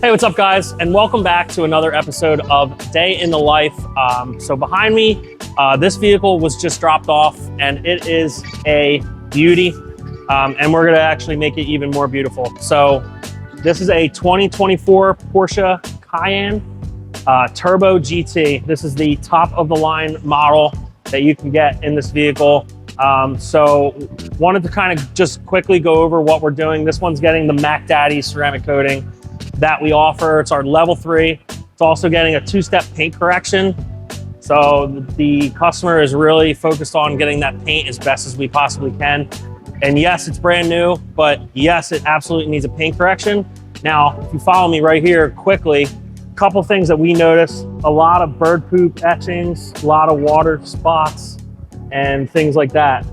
Hey, what's up guys? And welcome back to another episode of Day in the Life. So behind me, this vehicle was just dropped off and it is a beauty. And we're gonna actually make it even more beautiful. So this is a 2024 Porsche Cayenne Turbo GT. This is the top of the line model that you can get in this vehicle. So wanted to kind of just quickly go over what we're doing. This one's getting the Mac Daddy ceramic coating that we offer. It's our level 3. It's also getting a 2-step paint correction. So the customer is really focused on getting that paint as best as we possibly can. And yes, it's brand new, but yes, it absolutely needs a paint correction. Now, if you follow me right here quickly, a couple things that we notice: a lot of bird poop etchings, a lot of water spots, and things like that.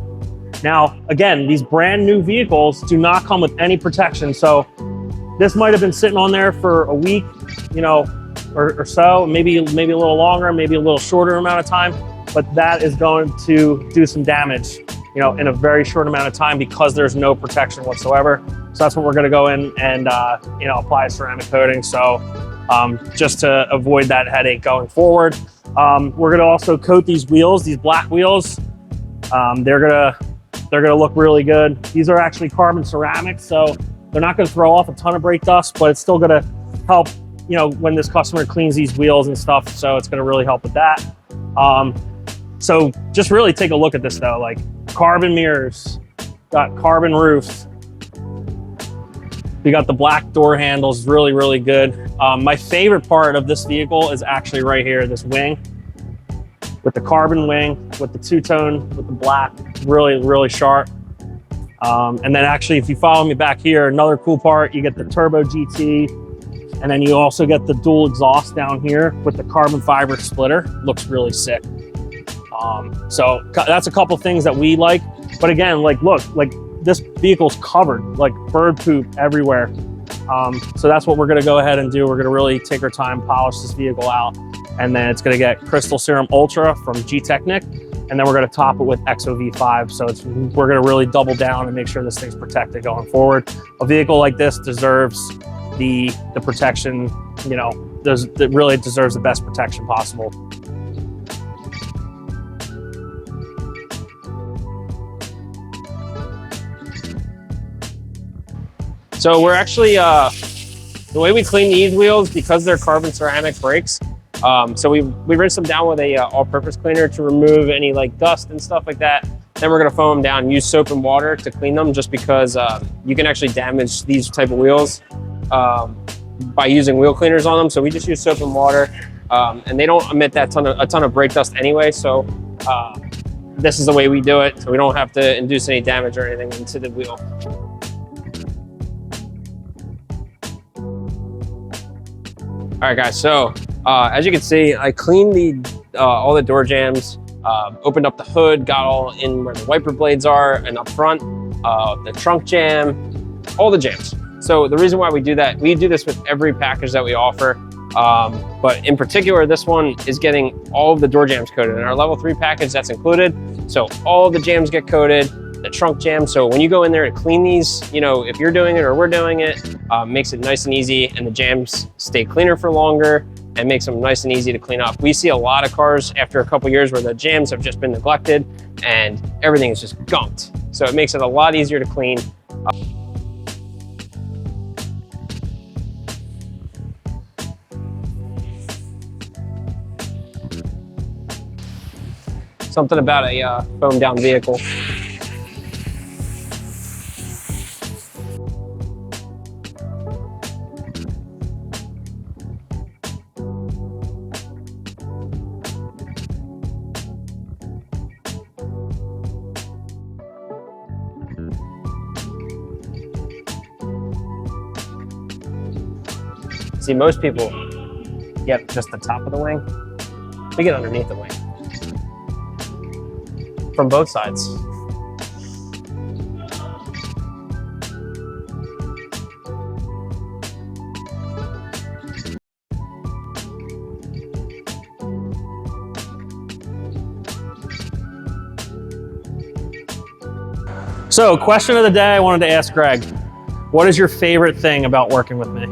Now, again, these brand new vehicles do not come with any protection. So this might have been sitting on there for a week, you know, or so, maybe a little longer, maybe a little shorter amount of time, but that is going to do some damage, you know, in a very short amount of time because there's no protection whatsoever. So that's what we're gonna go in and, you know, apply a ceramic coating. So just to avoid that headache going forward. We're gonna also coat these wheels, these black wheels. They're gonna look really good. These are actually carbon ceramics, so they're not going to throw off a ton of brake dust, but it's still going to help, you know, when this customer cleans these wheels and stuff. So it's going to really help with that. So just really take a look at this though, like carbon mirrors, got carbon roofs. We got the black door handles, really, really good. My favorite part of this vehicle is actually right here, this wing with the carbon wing, with the two-tone, with the black, really, really sharp. And then actually, if you follow me back here, another cool part, you get the Turbo GT, and then you also get the dual exhaust down here with the carbon fiber splitter. Looks really sick. So that's a couple things that we like. But again, like, look, like this vehicle's covered, like bird poop everywhere. So that's what we're gonna go ahead and do. We're gonna really take our time, polish this vehicle out, and then it's gonna get Crystal Serum Ultra from G-Technic. And then we're going to top it with XOV5. So we're going to really double down and make sure this thing's protected going forward. A vehicle like this deserves the protection, you know, it really deserves the best protection possible. So we're actually, the way we clean these wheels, because they're carbon ceramic brakes, so we rinse them down with a all-purpose cleaner to remove any like dust and stuff like that. Then we're gonna foam them down, use soap and water to clean them, just because you can actually damage these type of wheels by using wheel cleaners on them. So we just use soap and water, and they don't emit that a ton of brake dust anyway. So this is the way we do it, so we don't have to induce any damage or anything into the wheel. All right, guys, so as you can see, I cleaned all the door jambs, opened up the hood, got all in where the wiper blades are and up front, the trunk jam, all the jams. So the reason why we do that, we do this with every package that we offer, but in particular, this one is getting all of the door jams coated. In our level 3 package, that's included. So all the jams get coated, the trunk jam. So when you go in there to clean these, you know, if you're doing it or we're doing it, makes it nice and easy, and the jams stay cleaner for longer and makes them nice and easy to clean up. We see a lot of cars after a couple years where the jams have just been neglected and everything is just gunked. So it makes it a lot easier to clean. Something about a foam down vehicle. See, most people get just the top of the wing. We get underneath the wing. From both sides. So, question of the day I wanted to ask Greg. What is your favorite thing about working with me?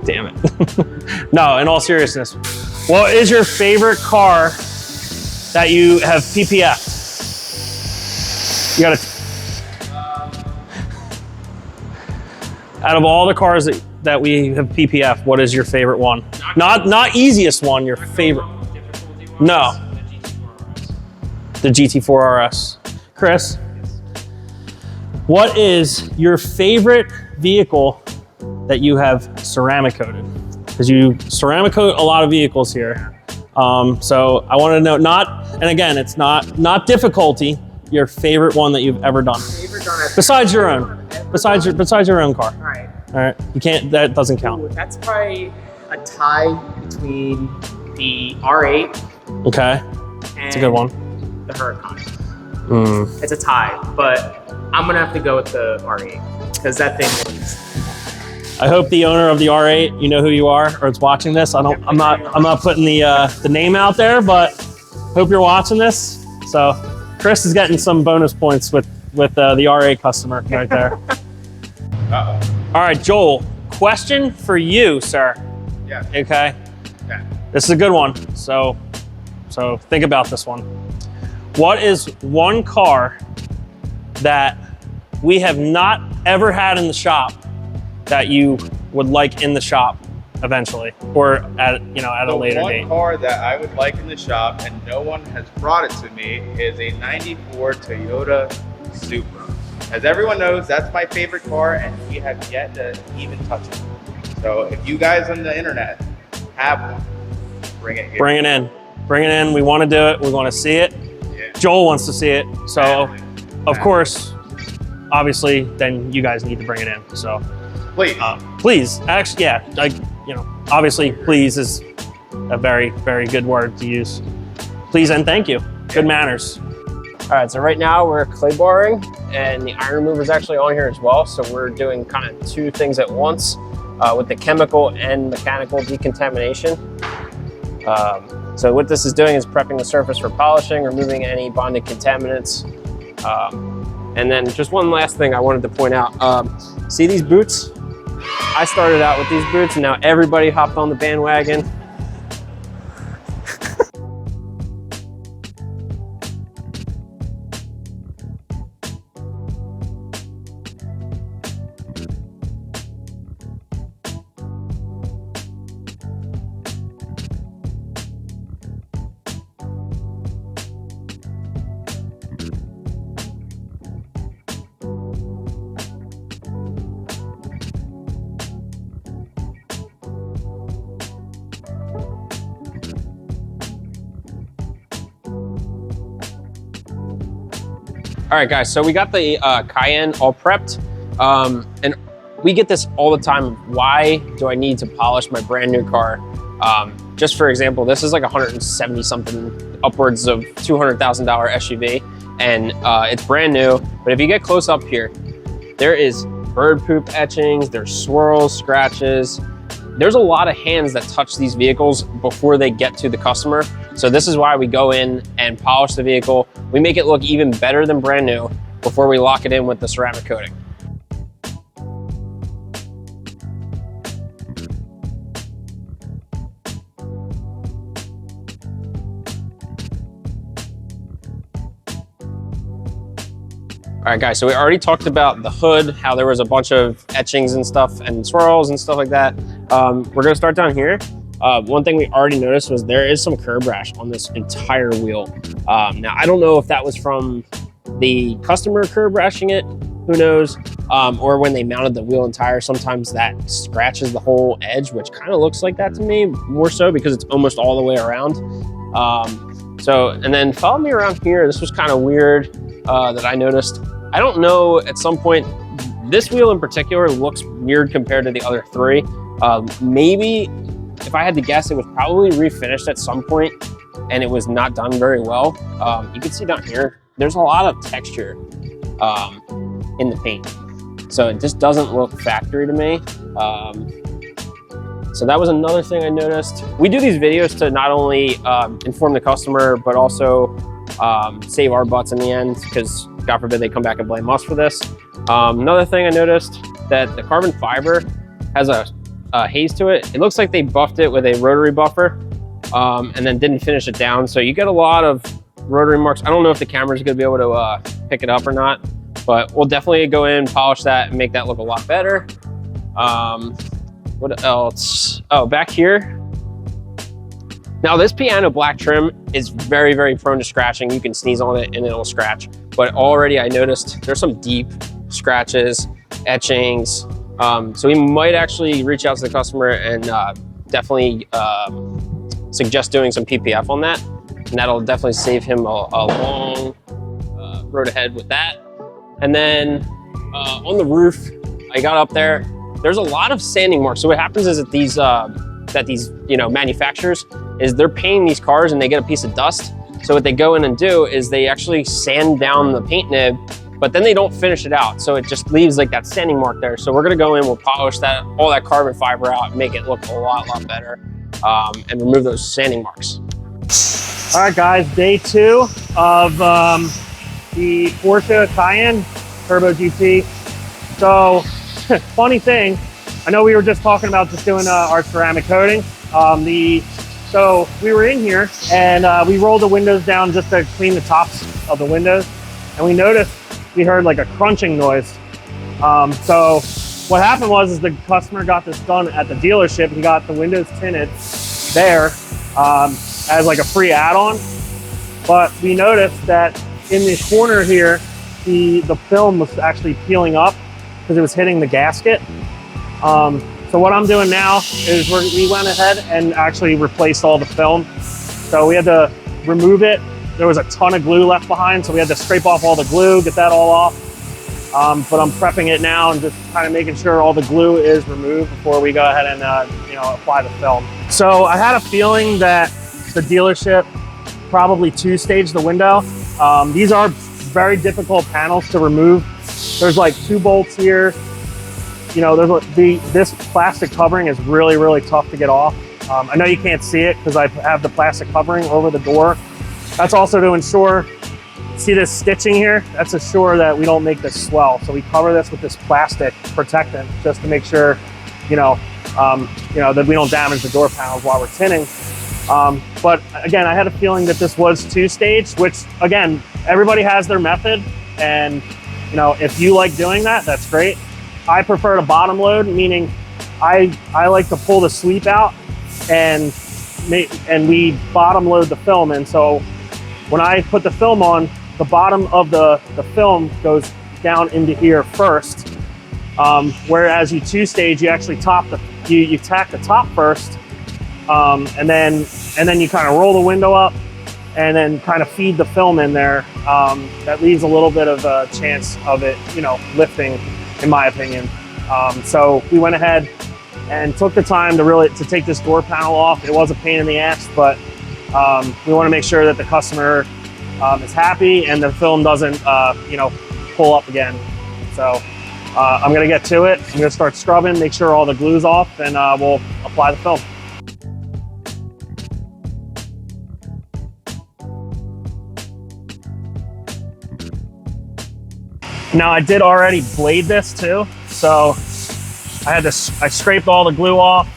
Damn it. No, in all seriousness, what is your favorite car that you have PPF'd? You gotta, out of all the cars that we have PPF, what is your favorite one? Not easiest one, your favorite. No. The GT4 RS. Chris, what is your favorite vehicle that you have ceramic coated? Because you ceramic coat a lot of vehicles here. So I want to know, and again, it's not difficulty, your favorite one that you've ever done. Besides your own. Besides your own car. All right. You can't, that doesn't count. Ooh, that's probably a tie between the R8. Okay. It's a good one. The Huracan. It's a tie, but I'm gonna have to go with the R8 because that thing is. I hope the owner of the R8, you know who you are, or is watching this. I'm not putting the name out there, but hope you're watching this. So Chris is getting some bonus points with the R8 customer right there. All right, Joel, question for you, sir. Yeah. Okay. Yeah. This is a good one. So think about this one. What is one car that we have not ever had in the shop that you would like in the shop eventually, or at a later date? One car that I would like in the shop and no one has brought it to me is a 94 Toyota Supra. As everyone knows, that's my favorite car and we have yet to even touch it. So if you guys on the internet have one, bring it here. Bring it in. Bring it in. We want to do it. We want to see it. Yeah. Joel wants to see it. So of course, obviously, then you guys need to bring it in. So Please. Please, actually, yeah, obviously, please is a very, very good word to use. Please and thank you. Good manners. All right, so right now we're clay barring and the iron remover is actually on here as well. So we're doing kind of two things at once with the chemical and mechanical decontamination. So what this is doing is prepping the surface for polishing, removing any bonded contaminants. And then just one last thing I wanted to point out. See these boots? I started out with these boots and now everybody hopped on the bandwagon. All right, guys, so we got the Cayenne all prepped. And we get this all the time. Why do I need to polish my brand new car? Just for example, this is like 170 something, upwards of $200,000 SUV. And it's brand new. But if you get close up here, there is bird poop etchings, there's swirls, scratches. There's a lot of hands that touch these vehicles before they get to the customer. So this is why we go in and polish the vehicle. We make it look even better than brand new before we lock it in with the ceramic coating. All right, guys, so we already talked about the hood, how there was a bunch of etchings and stuff and swirls and stuff like that. We're gonna start down here. One thing we already noticed was there is some curb rash on this entire wheel. Now, I don't know if that was from the customer curb rashing it, who knows, or when they mounted the wheel and tire, sometimes that scratches the whole edge, which kind of looks like that to me, more so because it's almost all the way around. And then follow me around here. This was kind of weird that I noticed. I don't know, at some point, this wheel in particular looks weird compared to the other three. Maybe, if I had to guess, it was probably refinished at some point and it was not done very well. You can see down here, there's a lot of texture in the paint. So it just doesn't look factory to me. So that was another thing I noticed. We do these videos to not only inform the customer, but also save our butts in the end, because God forbid they come back and blame us for this. Another thing I noticed, that the carbon fiber has a haze to it. It looks like they buffed it with a rotary buffer and then didn't finish it down. So you get a lot of rotary marks. I don't know if the camera's gonna be able to pick it up or not, but we'll definitely go in, polish that, and make that look a lot better. What else? Oh, back here. Now this piano black trim is very, very prone to scratching. You can sneeze on it and it'll scratch. But already I noticed there's some deep scratches, etchings. So we might actually reach out to the customer and definitely suggest doing some PPF on that. And that'll definitely save him a long road ahead with that. And then on the roof, I got up there, there's a lot of sanding marks. So what happens is that these manufacturers is they're painting these cars and they get a piece of dust. So what they go in and do is they actually sand down the paint nib, but then they don't finish it out. So it just leaves like that sanding mark there. So we're gonna go in, we'll polish that, all that carbon fiber out and make it look a lot better and remove those sanding marks. All right, guys, day 2 of the Porsche Cayenne Turbo GT. So, funny thing, I know we were just talking about just doing our ceramic coating. So we were in here and we rolled the windows down just to clean the tops of the windows. And we noticed, we heard like a crunching noise. So what happened was the customer got this done at the dealership. He got the windows tinted there as like a free add-on. But we noticed that in the corner here, the film was actually peeling up because it was hitting the gasket. So what I'm doing now is we went ahead and actually replaced all the film. So we had to remove it. There was a ton of glue left behind, so we had to scrape off all the glue, get that all off. But I'm prepping it now and just kind of making sure all the glue is removed before we go ahead and apply the film. So I had a feeling that the dealership probably 2-staged the window. These are very difficult panels to remove. There's like 2 bolts here. This plastic covering is really tough to get off. I know you can't see it because I have the plastic covering over the door. That's also to ensure, see this stitching here? That's to ensure that we don't make this swell. So we cover this with this plastic protectant just to make sure, that we don't damage the door panels while we're tinting. But again, I had a feeling that this was 2-stage, which again, everybody has their method. And if you like doing that, that's great. I prefer to bottom load, meaning I like to pull the sweep out and we bottom load the film. And so when I put the film on, the bottom of the film goes down into here first. Whereas you 2-stage, you actually you tack the top first, and then you kind of roll the window up and then kind of feed the film in there. That leaves a little bit of a chance of it, lifting, in my opinion. So we went ahead and took the time to take this door panel off. It was a pain in the ass, but we want to make sure that the customer is happy and the film doesn't, pull up again. So I'm gonna get to it. I'm gonna start scrubbing, make sure all the glue's off, and we'll apply the film. Now I did already blade this too, so I scraped all the glue off,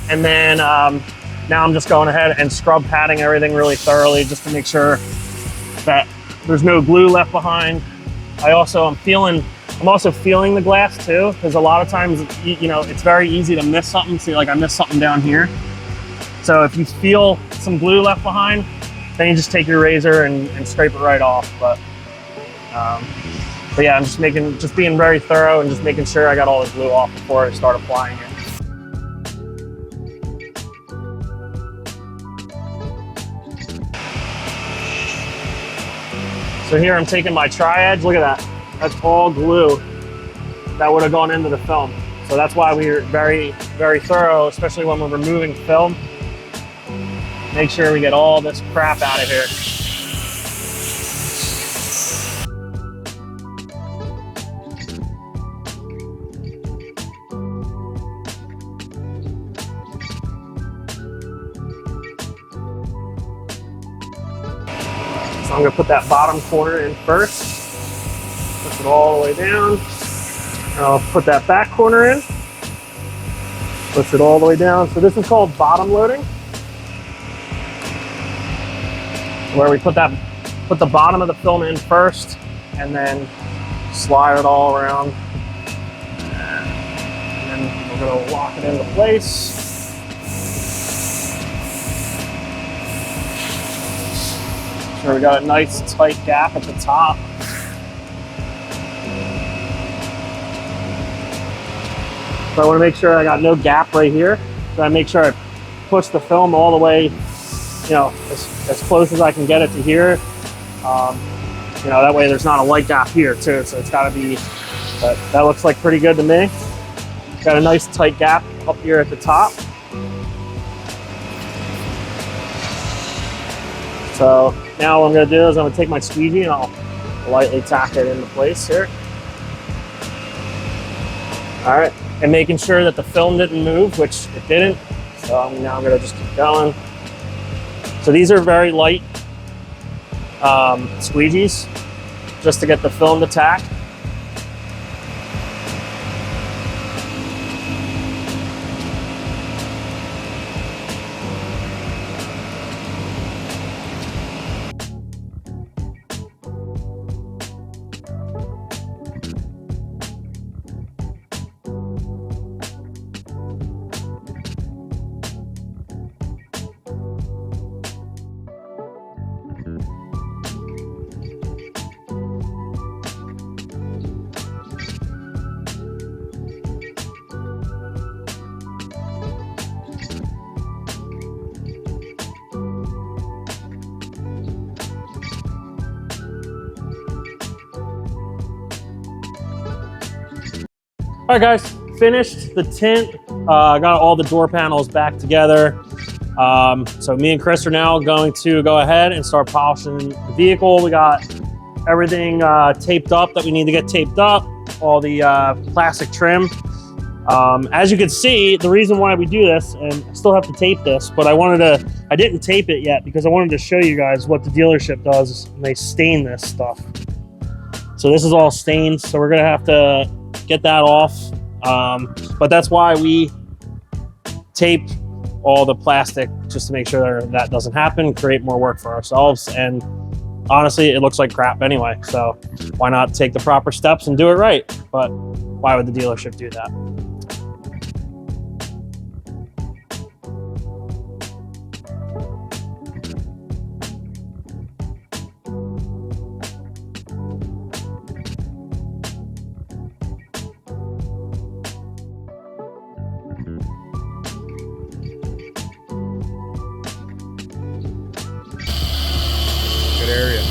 and then now I'm just going ahead and scrub patting everything really thoroughly just to make sure that there's no glue left behind. I'm also feeling the glass too, because a lot of times it's very easy to miss something. See, like I missed something down here. So if you feel some glue left behind, then you just take your razor and scrape it right off. But yeah, I'm just being very thorough and just making sure I got all the glue off before I start applying it. So here I'm taking my tri-edge, look at that. That's all glue that would have gone into the film. So that's why we're very, very thorough, especially when we're removing film. Make sure we get all this crap out of here. So I'm gonna put that bottom corner in first. Push it all the way down. And I'll put that back corner in. Push it all the way down. So this is called bottom loading, where we put the bottom of the film in first and then slide it all around. And then we're gonna lock it into place. So we got a nice tight gap at the top. So I want to make sure I got no gap right here. So I make sure I push the film all the way, you know, as close as I can get it to here. You know, that way there's not a light gap here too. So it's got to be, but that looks like pretty good to me. Got a nice tight gap up here at the top. So now what I'm gonna do is I'm gonna take my squeegee and I'll lightly tack it into place here. All right, and making sure that the film didn't move, which it didn't. So now I'm gonna just keep going. So these are very light squeegees, just to get the film to tack. All right, guys, finished the tint. Got all the door panels back together. So me and Chris are now going to go ahead and start polishing the vehicle. We got everything taped up that we need to get taped up, all the plastic trim. As you can see, the reason why we do this, and I still have to tape this, but I didn't tape it yet because I wanted to show you guys what the dealership does when they stain this stuff. So this is all stained, so we're gonna have to get that off. But that's why we tape all the plastic, just to make sure that doesn't happen, create more work for ourselves. And honestly, it looks like crap anyway. So why not take the proper steps and do it right? But why would the dealership do that? Good area.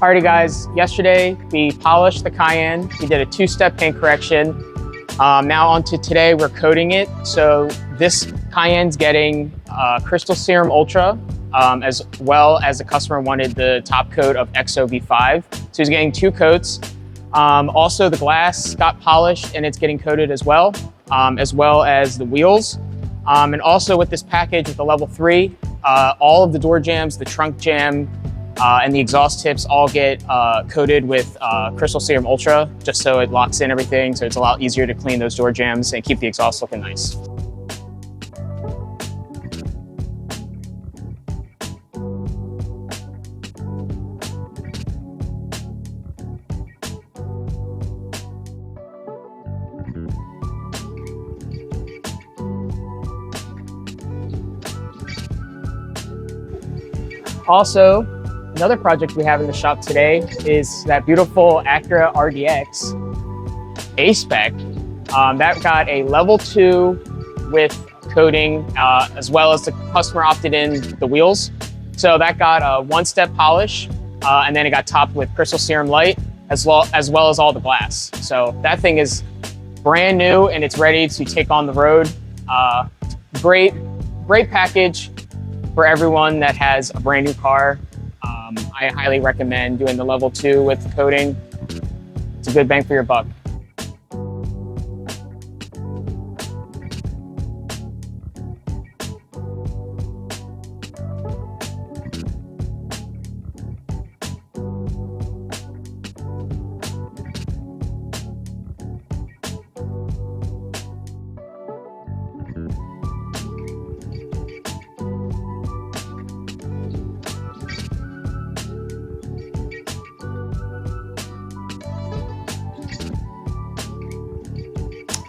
Alrighty guys, yesterday we polished the Cayenne. We did a two-step paint correction. Now onto today, we're coating it. So this Cayenne's getting Crystal Serum Ultra, as well as the customer wanted the top coat of XOV5. So he's getting two coats. Also the glass got polished and it's getting coated as well as the wheels. And also with this package with the level 3, all of the door jambs, the trunk jamb, and the exhaust tips all get coated with Crystal Serum Ultra, just so it locks in everything, so it's a lot easier to clean those door jambs and keep the exhaust looking nice. Also, another project we have in the shop today is that beautiful Acura RDX A-Spec. That got a level 2 with coating, as well as the customer opted in the wheels. So that got a 1-step polish, and then it got topped with Crystal Serum Light, as well as all the glass. So that thing is brand new and it's ready to take on the road. Great package for everyone that has a brand new car. I highly recommend doing the level 2 with the coating. It's a good bang for your buck.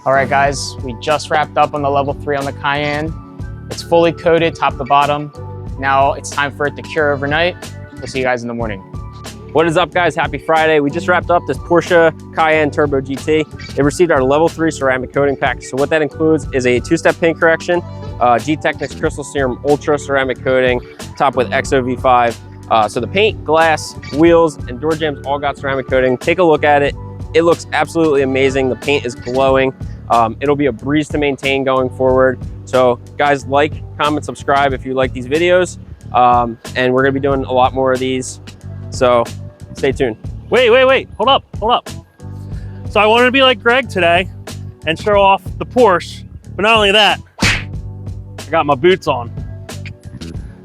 All right, guys, we just wrapped up on the level 3 on the Cayenne. It's fully coated top to bottom. Now it's time for it to cure overnight. We'll see you guys in the morning. What is up, guys? Happy Friday. We just wrapped up this Porsche Cayenne Turbo GT. It received our level 3 ceramic coating package. So what that includes is a 2-step paint correction, G-Technics Crystal Serum Ultra ceramic coating, topped with XOV5. So the paint, glass, wheels, and door jambs all got ceramic coating. Take a look at it. It looks absolutely amazing. The paint is glowing. It'll be a breeze to maintain going forward. So guys, like, comment, subscribe if you like these videos. And we're gonna be doing a lot more of these. So stay tuned. Wait, hold up. So I wanted to be like Greg today and show off the Porsche, but not only that, I got my boots on.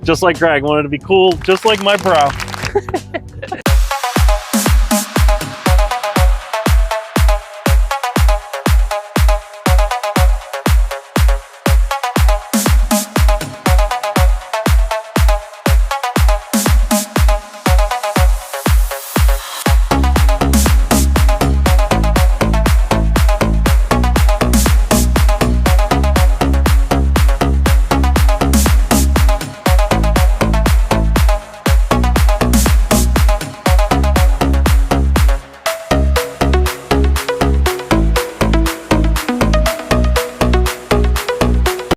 Just like Greg, wanted to be cool, just like my bro.